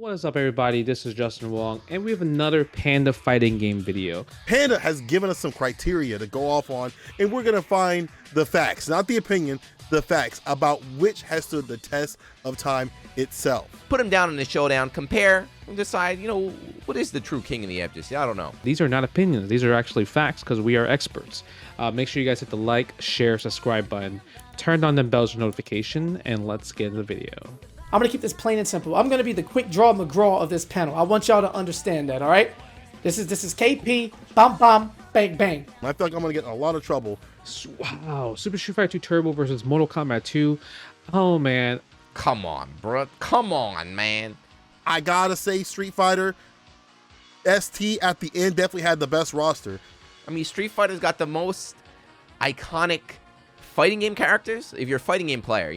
What is up, everybody? This is Justin Wong, and we have another Panda fighting game video. Panda has given us some criteria to go off on, and we're going to find the facts, not the opinion, the facts about which has stood the test of time itself. Put them down in the showdown, compare, and decide, what is the true king of the FGC? I don't know. These are not opinions. These are actually facts because we are experts. Make sure you guys hit the like, share, subscribe button, turn on the bells for notification, and let's get into the video. I'm going to keep this plain and simple. I'm going to be the quick draw McGraw of this panel. I want y'all to understand that, all right? This is KP, bam, bam, bang, bang. I feel like I'm going to get in a lot of trouble. Wow, Super Street Fighter 2 Turbo versus Mortal Kombat 2. Oh, man. Come on, bro. Come on, man. I got to say Street Fighter ST at the end definitely had the best roster. I mean, Street Fighter's got the most iconic fighting game characters. If you're a fighting game player,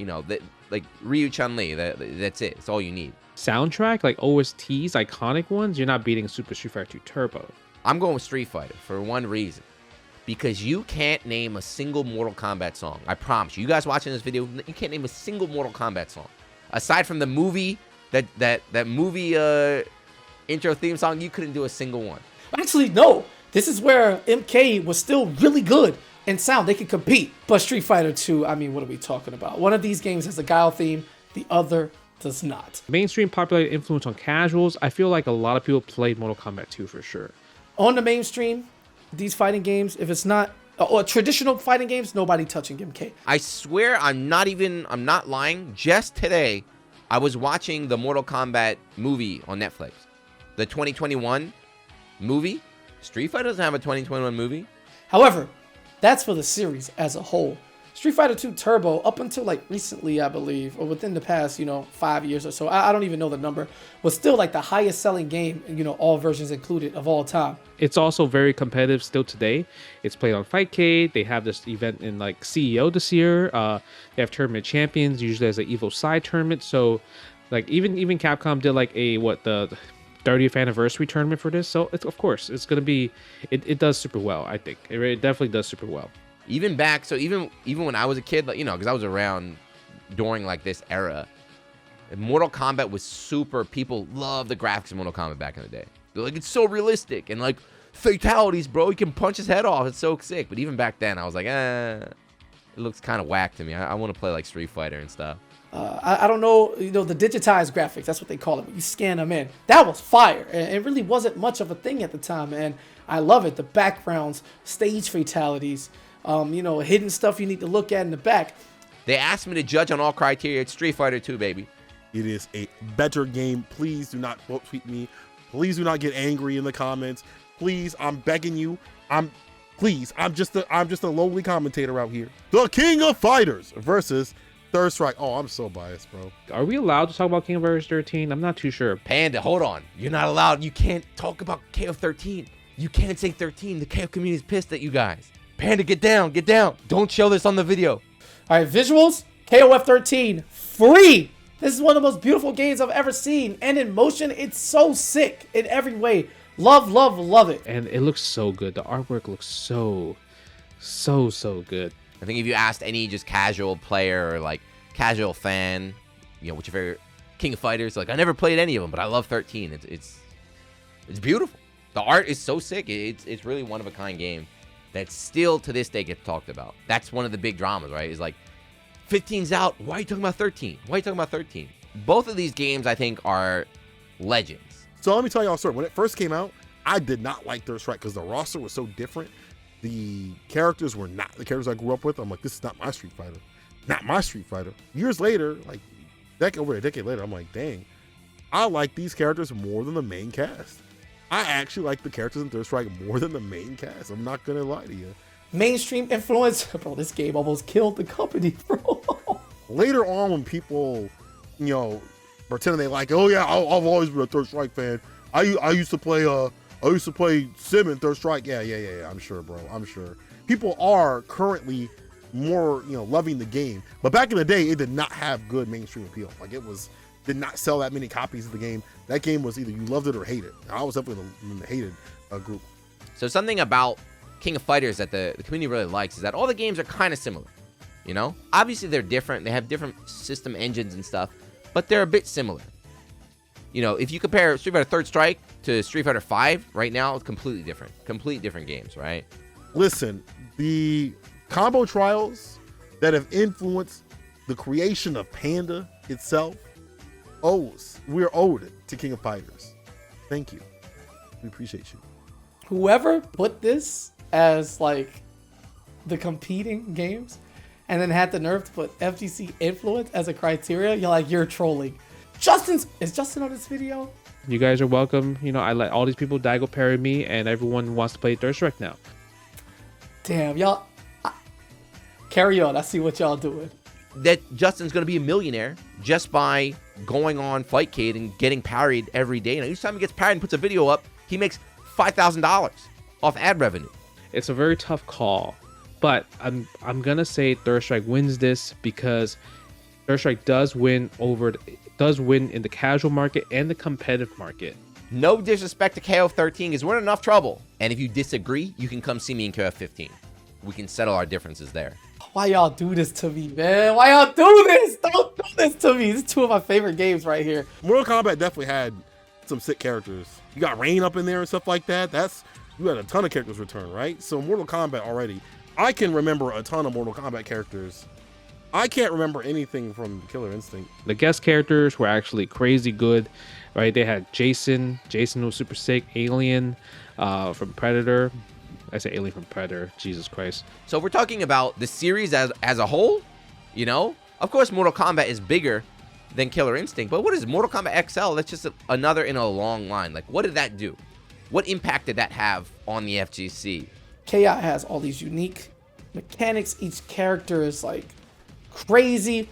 like Ryu, Chun-Li, that's it. It's all you need. Soundtrack, like OSTs, iconic ones, you're not beating Super Street Fighter 2 Turbo. I'm going with Street Fighter for one reason. Because you can't name a single Mortal Kombat song. I promise you. You guys watching this video, you can't name a single Mortal Kombat song. Aside from the movie, that movie intro theme song, you couldn't do a single one. Actually, no. This is where MK was still really good in sound. They could compete. But Street Fighter 2, I mean, what are we talking about? One of these games has a Guile theme. The other does not. Mainstream popularity influence on casuals. I feel like a lot of people played Mortal Kombat 2 for sure. On the mainstream, these fighting games, if it's not or traditional fighting games, nobody touching MK. I swear I'm not lying. Just today, I was watching the Mortal Kombat movie on Netflix. The 2021 movie. Street Fighter doesn't have a 2021 movie. However, that's for the series as a whole. Street Fighter 2 Turbo, up until like recently, I believe, or within the past, 5 years or so, I don't even know the number, was still like the highest selling game, all versions included, of all time. It's also very competitive still today. It's played on Fightcade. They have this event in like CEO this year. They have tournament champions, usually as an Evo side tournament. So like even Capcom did like the 30th anniversary tournament for this. So of course it's going to be, it does super well. I think it definitely does super well. Even back, so even when I was a kid, because I was around during like this era, Mortal Kombat was super. People loved the graphics of Mortal Kombat back in the day. They're like, it's so realistic and like fatalities, bro. He can punch his head off. It's so sick. But even back then, I was like, it looks kind of whack to me. I want to play like Street Fighter and stuff. I don't know, the digitized graphics. That's what they call it. You scan them in. That was fire. And it really wasn't much of a thing at the time, and I love it. The backgrounds, stage fatalities. Hidden stuff you need to look at in the back. They asked me to judge on all criteria. It's Street Fighter 2, baby. It is a better game. Please do not quote tweet me. Please do not get angry in the comments. Please, I'm begging you. I'm just a lowly commentator out here. The King of Fighters versus Third Strike. Oh, I'm so biased, bro. Are we allowed to talk about King of Fighters 13? I'm not too sure. Panda, hold on. You're not allowed. You can't talk about KO 13. You can't say 13. The KO community is pissed at you guys. Panda, get down, get down. Don't show this on the video. All right, visuals, KOF 13, free. This is one of the most beautiful games I've ever seen. And in motion, it's so sick in every way. Love, love, love it. And it looks so good. The artwork looks so good. I think if you asked any just casual player or like casual fan, what's your favorite King of Fighters? Like, I never played any of them, but I love 13. It's beautiful. The art is so sick. It's really one of a kind game that still to this day gets talked about. That's one of the big dramas, right? Is like 15's out. Why are you talking about 13? Why are you talking about 13? Both of these games, I think, are legends. So let me tell y'all a story. When it first came out, I did not like Third Strike because the roster was so different. The characters were not the characters I grew up with. I'm like, this is not my Street Fighter. Not my Street Fighter. Years later, like over a decade later, I'm like, dang, I like these characters more than the main cast. I actually like the characters in Third Strike more than the main cast. I'm not going to lie to you. Mainstream influence. Bro, this game almost killed the company, bro. Later on, when people, pretend they like, oh yeah, I've always been a Third Strike fan. I used to play Sim in Third Strike. Yeah. I'm sure, bro. I'm sure. People are currently more, loving the game. But back in the day, it did not have good mainstream appeal. Like did not sell that many copies of the game. That game was either you loved it or hated. I was definitely in the hated group. So something about King of Fighters that the community really likes is that all the games are kind of similar. Obviously they're different. They have different system engines and stuff, but they're a bit similar. You know, if you compare Street Fighter Third Strike to Street Fighter 5 right now, it's completely different games, right? Listen, the combo trials that have influenced the creation of Panda itself, we're owed to King of Fighters. Thank you. We appreciate you. Whoever put this as like the competing games and then had the nerve to put FGC influence as a criteria, you're trolling. Is Justin on this video? You guys are welcome. You know, I let all these people Daigo parry me, and everyone wants to play Third Strike now. Damn, y'all. Carry on. I see what y'all doing. That Justin's going to be a millionaire just by going on Fightcade and getting parried every day. And each time he gets parried and puts a video up, he makes $5,000 off ad revenue. It's a very tough call, but I'm gonna say Third Strike wins this because Third Strike does win in the casual market and the competitive market. No disrespect to KO13 because we're in enough trouble. And if you disagree, you can come see me in KO15. We can settle our differences there. Why y'all do this to me, man? Why y'all do this? Don't do this to me. These are two of my favorite games right here. Mortal Kombat definitely had some sick characters. You got Rain up in there and stuff like that. You had a ton of characters return, right? So Mortal Kombat already. I can remember a ton of Mortal Kombat characters. I can't remember anything from Killer Instinct. The guest characters were actually crazy good, right? They had Jason. Jason was super sick. Alien from Predator. I say Alien from Predator. Jesus Christ. So if we're talking about the series as a whole, you know, of course Mortal Kombat is bigger than Killer Instinct, but what is Mortal Kombat XL? That's just another in a long line. Like, what did that do? What impact did that have on the FGC? KI has all these unique mechanics. Each character is like crazy.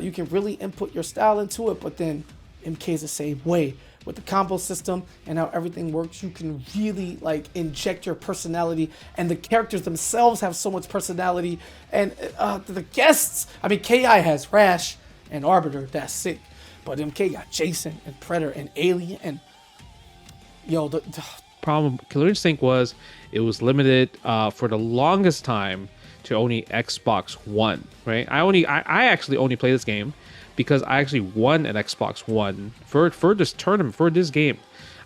You can really input your style into it, but then MK is the same way. With the combo system and how everything works, you can really like inject your personality, and the characters themselves have so much personality. And the guests, I mean, KI has Rash and Arbiter, that's sick, but MK got Jason and Predator and Alien, and the problem Killer Instinct was it was limited for the longest time to only Xbox One, right? I actually only play this game because I actually won an Xbox One for this tournament, for this game.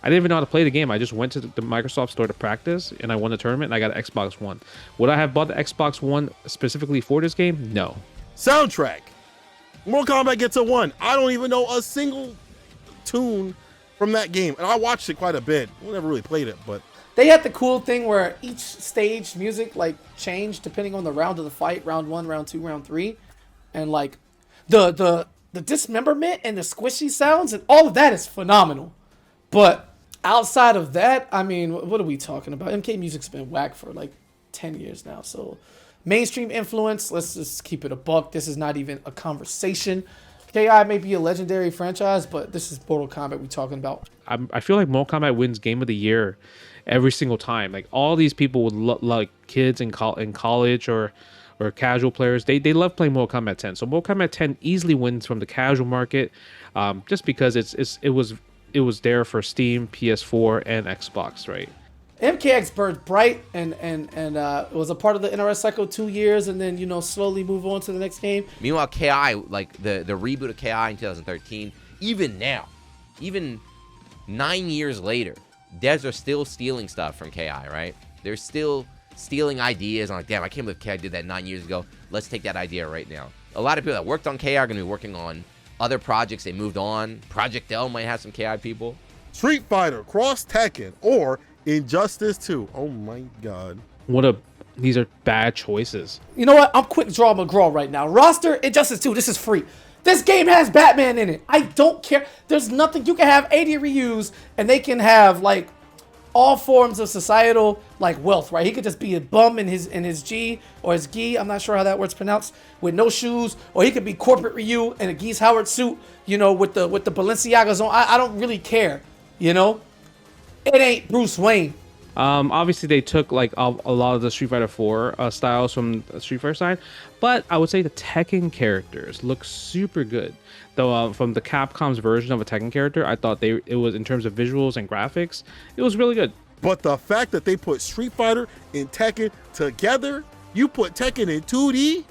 I didn't even know how to play the game. I just went to the Microsoft store to practice, and I won the tournament, and I got an Xbox One. Would I have bought the Xbox One specifically for this game? No. Soundtrack. Mortal Kombat gets a 1. I don't even know a single tune from that game, and I watched it quite a bit. I never really played it, but they had the cool thing where each stage music like changed depending on the round of the fight, round 1, round 2, round 3, and like the dismemberment and the squishy sounds and all of that is phenomenal. But outside of that, I mean, what are we talking about? MK music's been whack for like 10 years now. So mainstream influence, let's just keep it a buck. This is not even a conversation. KI may be a legendary franchise, but this is Mortal Kombat we're talking about. I feel like Mortal Kombat wins Game of the Year every single time. Like all these people would like kids in college or casual players, they love playing Mortal Kombat 10. So Mortal Kombat 10 easily wins from the casual market, just because it was there for Steam, PS4, and Xbox, right? MKX burned bright and was a part of the NRS cycle 2 years, and then slowly move on to the next game. Meanwhile, KI, like the reboot of KI in 2013, even now, even 9 years later, devs are still stealing stuff from KI, right? They're still stealing ideas. I'm like, damn, I can't believe KI did that 9 years ago. Let's take that idea right now. A lot of people that worked on KI are going to be working on other projects. They moved on. Project L might have some KI people. Street Fighter, Cross Tekken, or Injustice 2. Oh my God. These are bad choices. You know what? I'm quick draw McGraw right now. Roster, Injustice 2, this is free. This game has Batman in it. I don't care. There's nothing. You can have 80 Ryus, and they can have like all forms of societal like wealth, right? He could just be a bum in his G or his gi, I'm not sure how that word's pronounced, with no shoes, or he could be corporate Ryu in a Geese Howard suit, with the Balenciagas on. I don't really care, It ain't Bruce Wayne. Obviously they took like a lot of the Street Fighter 4 styles from the Street Fighter side, but I would say the Tekken characters look super good. Though from the Capcom's version of a Tekken character, I thought it was, in terms of visuals and graphics, it was really good. But the fact that they put Street Fighter and Tekken together, you put Tekken in 2D,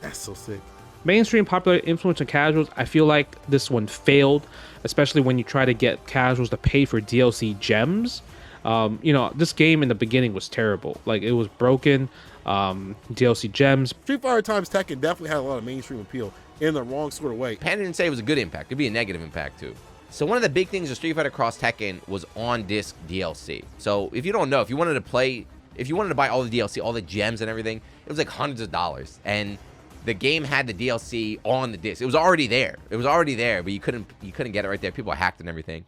that's so sick. Mainstream popular influence on casuals, I feel like this one failed, especially when you try to get casuals to pay for DLC gems. You know, this game in the beginning was terrible. Like, it was broken. DLC gems. Street Fighter times Tekken definitely had a lot of mainstream appeal in the wrong sort of way. Panda didn't say it was a good impact. It could be a negative impact too. So one of the big things of Street Fighter Cross Tekken was on-disc DLC. So if you don't know, if you wanted to buy all the DLC, all the gems and everything, it was like hundreds of dollars. And the game had the DLC on the disc. It was already there. But you couldn't get it right there. People hacked and everything.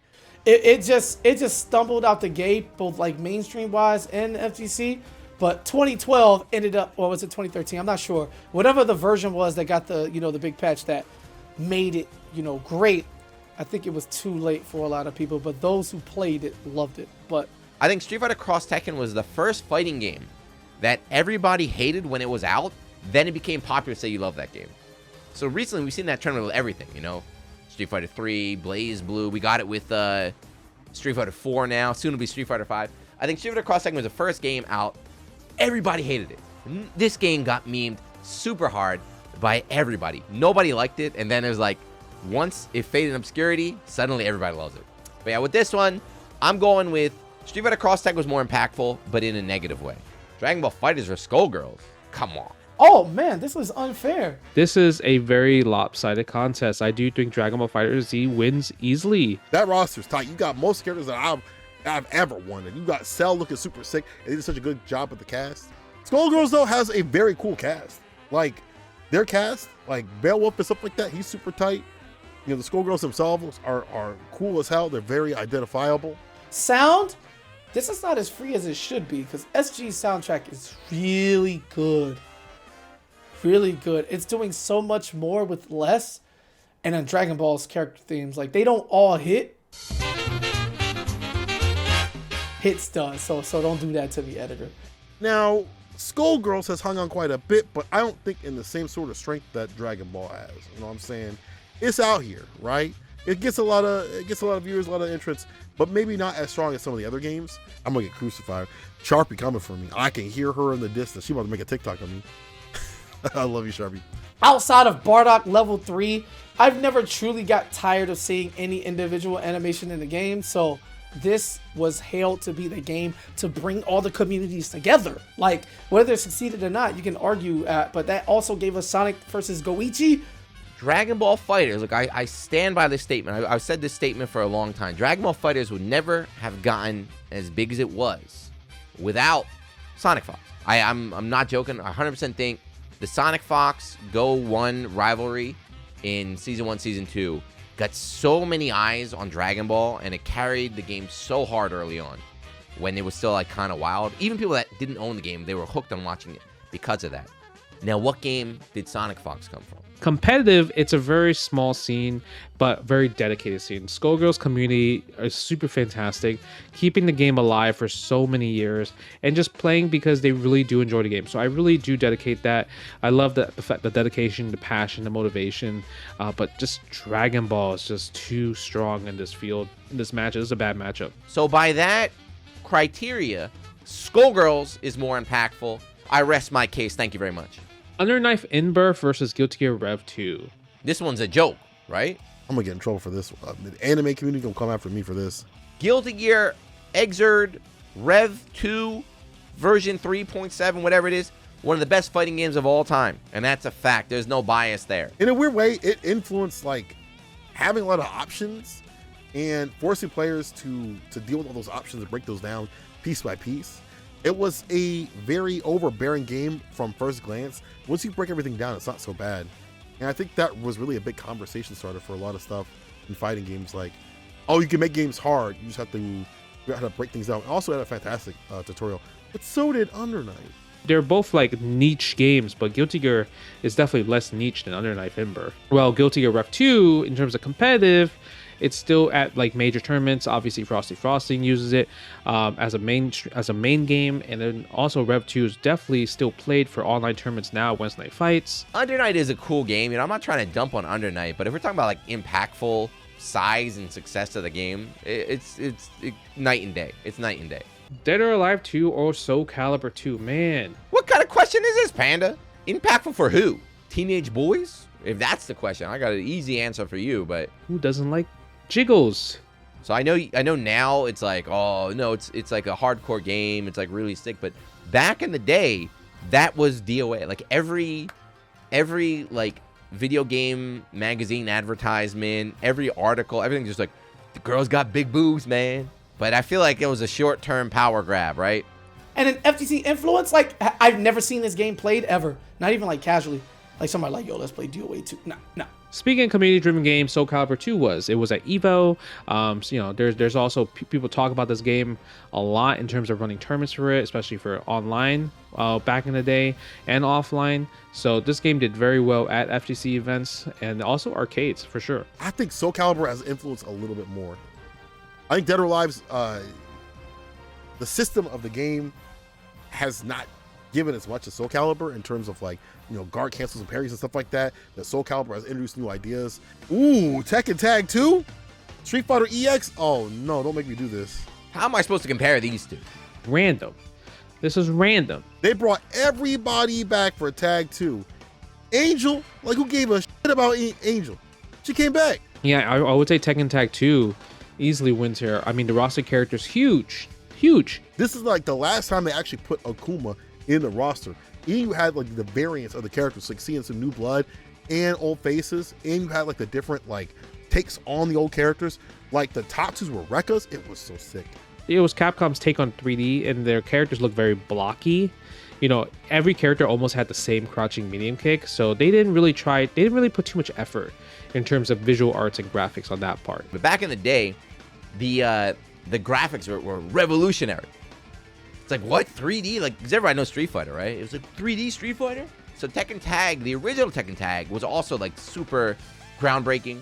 It just stumbled out the gate, both like mainstream wise and FGC. But 2012 ended up, or was it 2013? I'm not sure. Whatever the version was that got the, you know, the big patch that made it, you know, great. I think it was too late for a lot of people, but those who played it loved it. But I think Street Fighter Cross Tekken was the first fighting game that everybody hated when it was out. Then it became popular to say you love that game. So recently we've seen that trend with everything, you know. Street Fighter 3, Blaze Blue. We got it with Street Fighter 4 now. Soon to be Street Fighter 5. I think Street Fighter Cross Tekken was the first game out. Everybody hated it. This game got memed super hard by everybody. Nobody liked it. And then it was like, once it faded in obscurity, suddenly everybody loves it. But yeah, with this one, I'm going with Street Fighter Cross Tekken was more impactful, but in a negative way. Dragon Ball FighterZ or Skullgirls? Come on. oh man, this was unfair. This is a very lopsided contest. I do think Dragon Ball FighterZ wins easily. That roster's tight. You got most characters that I've ever wanted. You got Cell looking super sick. They did such a good job with the cast. Skullgirls though has a very cool cast. Like their cast, like Beowulf and stuff like that, he's super tight. You know, the Skullgirls themselves are cool as hell. They're very identifiable. Sound, this is not as free as it should be because SG's soundtrack is really good. Really good. It's doing so much more with less. And then Dragon Ball's character themes, like they don't all hit. Hits does, so don't do that to the editor. Now, Skullgirls has hung on quite a bit, but I don't think in the same sort of strength that Dragon Ball has. You know what I'm saying? It's out here, right? It gets a lot of viewers, a lot of entrants, but maybe not as strong as some of the other games. I'm gonna get crucified. Sharpie coming for me. I can hear her in the distance. She about to make a TikTok of me. I love you, Sharpie. Outside of Bardock level 3, I've never truly got tired of seeing any individual animation in the game, so this was hailed to be the game to bring all the communities together. Like, whether it succeeded or not, you can argue, but that also gave us Sonic versus Goichi. Dragon Ball FighterZ, look, I stand by this statement. I've said this statement for a long time. Dragon Ball FighterZ would never have gotten as big as it was without SonicFox. I'm not joking. I 100% think the SonicFox Go 1 rivalry in Season 1, Season 2 got so many eyes on Dragon Ball, and it carried the game so hard early on when it was still like kind of wild. Even people that didn't own the game, they were hooked on watching it because of that. Now, what game did SonicFox come from? Competitive, it's a very small scene, but very dedicated scene. Skullgirls community is super fantastic, keeping the game alive for so many years, and just playing because they really do enjoy the game. So I really do dedicate that. I love the dedication, the passion, the motivation, but just Dragon Ball is just too strong in this field. In this match, it's a bad matchup. So by that criteria, Skullgirls is more impactful. I rest my case. Thank you very much. Underknife Inbirth versus Guilty Gear Rev 2. This one's a joke, right? I'm gonna get in trouble for this. The anime community gonna come after me for this. Guilty Gear Xrd Rev 2 version 3.7, whatever it is, one of the best fighting games of all time. And that's a fact. There's no bias there. In a weird way, it influenced like having a lot of options and forcing players to deal with all those options and break those down piece by piece. It was a very overbearing game from first glance. Once you break everything down, it's not so bad. And I think that was really a big conversation starter for a lot of stuff in fighting games. Like, oh, you can make games hard. You just have to figure out how to break things down. It also had a fantastic tutorial, but so did Underknife. They're both like niche games, but Guilty Gear is definitely less niche than Underknife Inbirth. Well, Guilty Gear Rev 2, in terms of competitive, it's still at like major tournaments. Obviously, Frosty Frosting uses it as a main game, and then also Rev 2 is definitely still played for online tournaments now. Wednesday night fights. Underknight is a cool game. You know, I'm not trying to dump on Underknight, but if we're talking about like impactful size and success of the game, it's night and day. It's night and day. Dead or Alive 2 or Soulcalibur 2, man. What kind of question is this, Panda? Impactful for who? Teenage boys? If that's the question, I got an easy answer for you, but Who doesn't like jiggles? so I know now it's like, oh no, it's like a hardcore game. It's like really sick. But back in the day, that was DOA. Like every like video game magazine advertisement, every article, everything just like, the girls got big boobs, man. But I feel like it was a short-term power grab, right? And an FGC influence, like, I've never seen this game played ever. Not even, like, casually. Like, somebody like, yo, let's play DOA 2. No. Speaking of community-driven games, Soulcalibur 2 was. It was at EVO. So, you know, there's also people talk about this game a lot in terms of running tournaments for it, especially for online back in the day and offline. So this game did very well at FGC events and also arcades for sure. I think Soulcalibur has influenced a little bit more. I think Dead or Alive's the system of the game has not given as much as Soulcalibur in terms of, like, you know, guard cancels and parries and stuff like that. That Soulcalibur has introduced new ideas. Ooh, Tekken Tag 2? Street Fighter EX? Oh no, don't make me do this. How am I supposed to compare these two? Random. This is random. They brought everybody back for Tag 2. Angel, like, who gave a shit about Angel? She came back. Yeah, I would say Tekken Tag 2 easily wins here. I mean, the roster character's huge. Huge. This is like the last time they actually put Akuma in the roster. And you had like the variants of the characters, like seeing some new blood and old faces, and you had like the different like takes on the old characters. Like the Tatsus were Rekkas. It was so sick. It was Capcom's take on 3D, and their characters look very blocky. You know, every character almost had the same crouching medium kick, so they didn't really put too much effort in terms of visual arts and graphics on that part. But back in the day, the graphics were revolutionary. It's like, what, 3D? Like, because everybody knows Street Fighter, right? It was like 3D Street Fighter. So Tekken Tag, the original Tekken Tag, was also like super groundbreaking,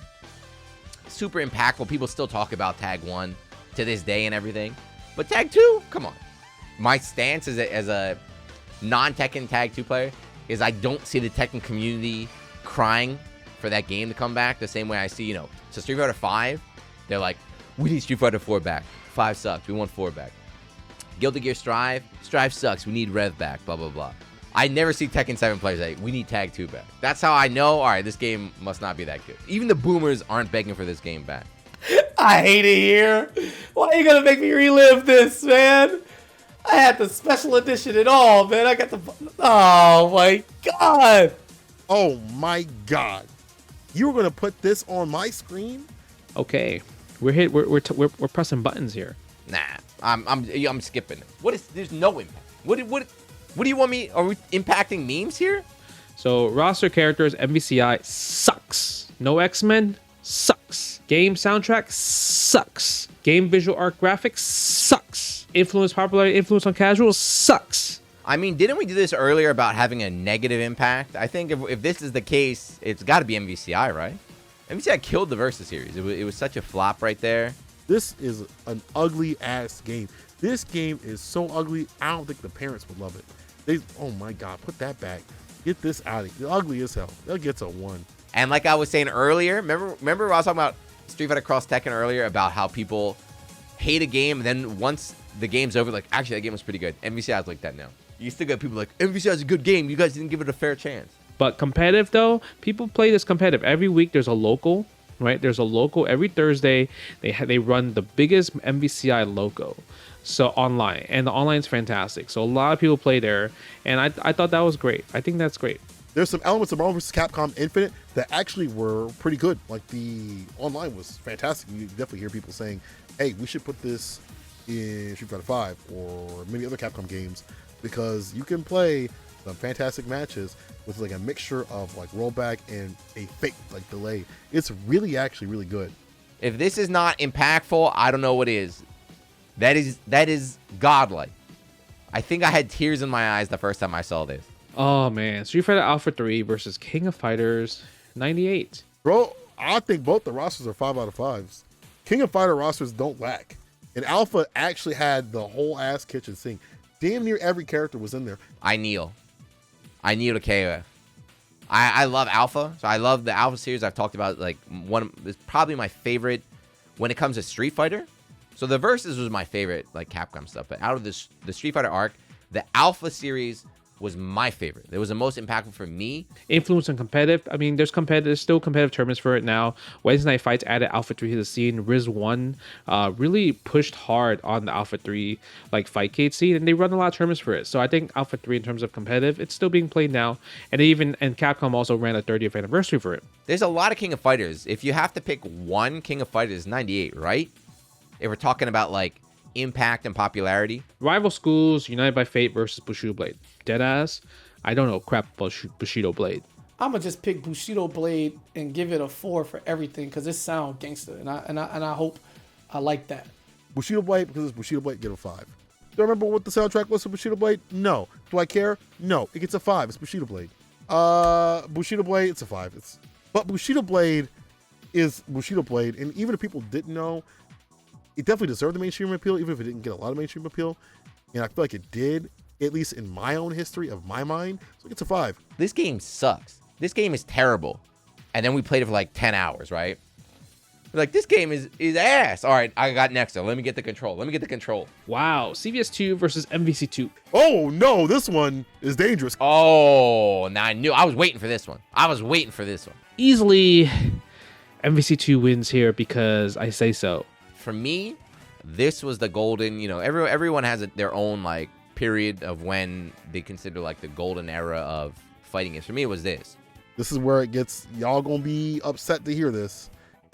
super impactful. People still talk about Tag 1 to this day and everything. But Tag 2, come on. My stance as a non-Tekken Tag 2 player is I don't see the Tekken community crying for that game to come back the same way I see, you know, so Street Fighter 5, they're like, we need Street Fighter 4 back. 5 sucks. We want 4 back. Guilty Gear Strive sucks. We need Rev back. Blah, blah, blah. I never see Tekken 7 players say, we need Tag 2 back. That's how I know, all right, this game must not be that good. Even the boomers aren't begging for this game back. I hate it here. Why are you going to make me relive this, man? I had the special edition and all, man. I got the... Oh, my God. Oh, my God. You were going to put this on my screen? Okay, we're pressing buttons here. Nah, I'm skipping it. There's no impact. What do you want me? Are we impacting memes here? So roster characters, MVCI sucks. No X-Men sucks. Game soundtrack sucks. Game visual art graphics sucks. Popularity influence on casual sucks. I mean, didn't we do this earlier about having a negative impact? I think if this is the case, it's got to be MVCI, right? MVCI killed the Versus series. It was such a flop right there. This is an ugly ass game. This game is so ugly. I don't think the parents would love it. Oh my God, put that back. Get this out of here. Ugly as hell. That gets a 1. And like I was saying earlier, remember I was talking about Street Fighter Cross Tekken earlier about how people hate a game, and then once the game's over, like, actually that game was pretty good. MVCI is like that now. You still got people like, MVCI is a good game. You guys didn't give it a fair chance. But competitive though, people play this competitive. Every week there's a local, right? There's a local every Thursday. They run the biggest MVCI loco, so online, and the online's fantastic. So a lot of people play there, and I thought that was great. I think that's great. There's some elements of Marvel vs. Capcom Infinite that actually were pretty good. Like the online was fantastic. You definitely hear people saying, "Hey, we should put this in Street Fighter 5 or many other Capcom games because you can play some fantastic matches with like a mixture of like rollback and a fake like delay." It's really actually really good. If this is not impactful, I don't know what is. That is godlike. I think I had tears in my eyes the first time I saw this. Oh man, Street Fighter Alpha 3 versus King of Fighters 98. Bro, I think both the rosters are 5 out of 5s. King of Fighter rosters don't lack. And Alpha actually had the whole ass kitchen sink. Damn near every character was in there. I kneel to KOF. I love Alpha. So I love the Alpha series. I've talked about, like, it's probably my favorite when it comes to Street Fighter. So the Versus was my favorite, like, Capcom stuff. But out of the Street Fighter arc, the Alpha series was my favorite. It was the most impactful for me. Influence and competitive. I mean, there's still competitive tournaments for it now. Wednesday Night Fights added Alpha 3 to the scene. Riz 1 really pushed hard on the Alpha 3 like Fightcade scene, and they run a lot of tournaments for it. So I think Alpha 3 in terms of competitive, it's still being played now. And Capcom also ran a 30th anniversary for it. There's a lot of King of Fighters. If you have to pick one King of Fighters, 98, right? If we're talking about like impact and popularity. Rival schools, United by Fate versus Bushido Blade. Deadass. I don't know crap about Bushido Blade. I'm gonna just pick Bushido Blade and give it a 4 for everything because it sounds gangster, and I hope I like that. Bushido Blade, because it's Bushido Blade, get a 5. Do I remember what the soundtrack was for Bushido Blade? No. Do I care? No. It gets a 5. It's Bushido Blade. Bushido Blade, it's a 5. But Bushido Blade is Bushido Blade, and even if people didn't know, it definitely deserved the mainstream appeal, even if it didn't get a lot of mainstream appeal. And I feel like it did, at least in my own history of my mind. So it gets a 5. This game sucks. This game is terrible. And then we played it for like 10 hours, right? We're like, this game is ass. All right, I got next. So let me get the control. Wow. CVS2 versus MVC2. Oh, no, this one is dangerous. Oh, now I was waiting for this one. Easily, MVC2 wins here because I say so. For me, this was the golden, everyone has their own like period of when they consider like the golden era of fighting games. For me, it was this. This is where it gets, y'all gonna be upset to hear this.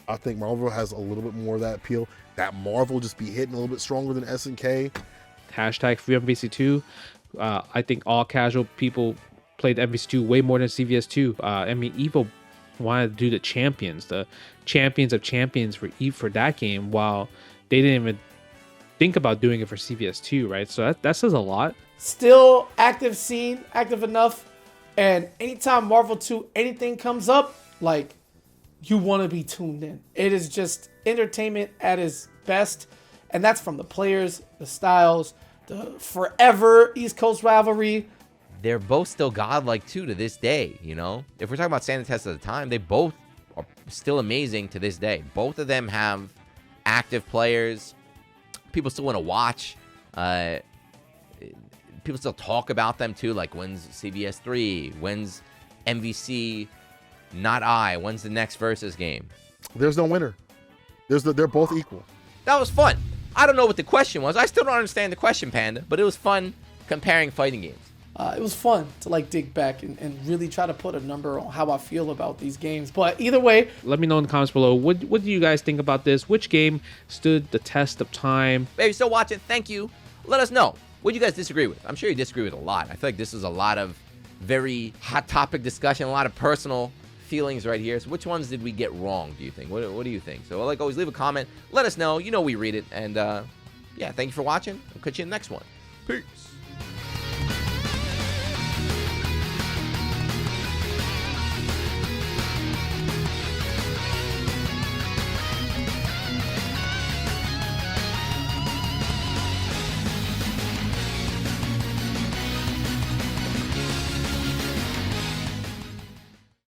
I think Marvel has a little bit more of that appeal. That Marvel just be hitting a little bit stronger than SNK. Hashtag free MVC2. I think all casual people played MVC2 way more than CVS2. I mean, Evo wanted to do the champions of champions for that game, while they didn't even think about doing it for CVS2, right? So that says a lot. Still active scene, active enough, and anytime Marvel 2 anything comes up, like, you want to be tuned in. It is just entertainment at its best, and that's from the players, the styles, the forever East Coast rivalry. They're both still godlike too to this day, If we're talking about standing test at the time, they both are still amazing to this day. Both of them have active players. People still want to watch. People still talk about them too, like when's CBS 3, when's MVC, when's the next Versus game? There's no winner. They're both equal. That was fun. I don't know what the question was. I still don't understand the question, Panda, but it was fun comparing fighting games. It was fun to like dig back and really try to put a number on how I feel about these games. But either way, let me know in the comments below. What do you guys think about this? Which game stood the test of time? If you're still watching, thank you. Let us know. What do you guys disagree with? I'm sure you disagree with a lot. I feel like this is a lot of very hot topic discussion, a lot of personal feelings right here. So which ones did we get wrong, do you think? What do you think? So like always, leave a comment. Let us know. We read it. And yeah, thank you for watching. I'll catch you in the next one. Peace.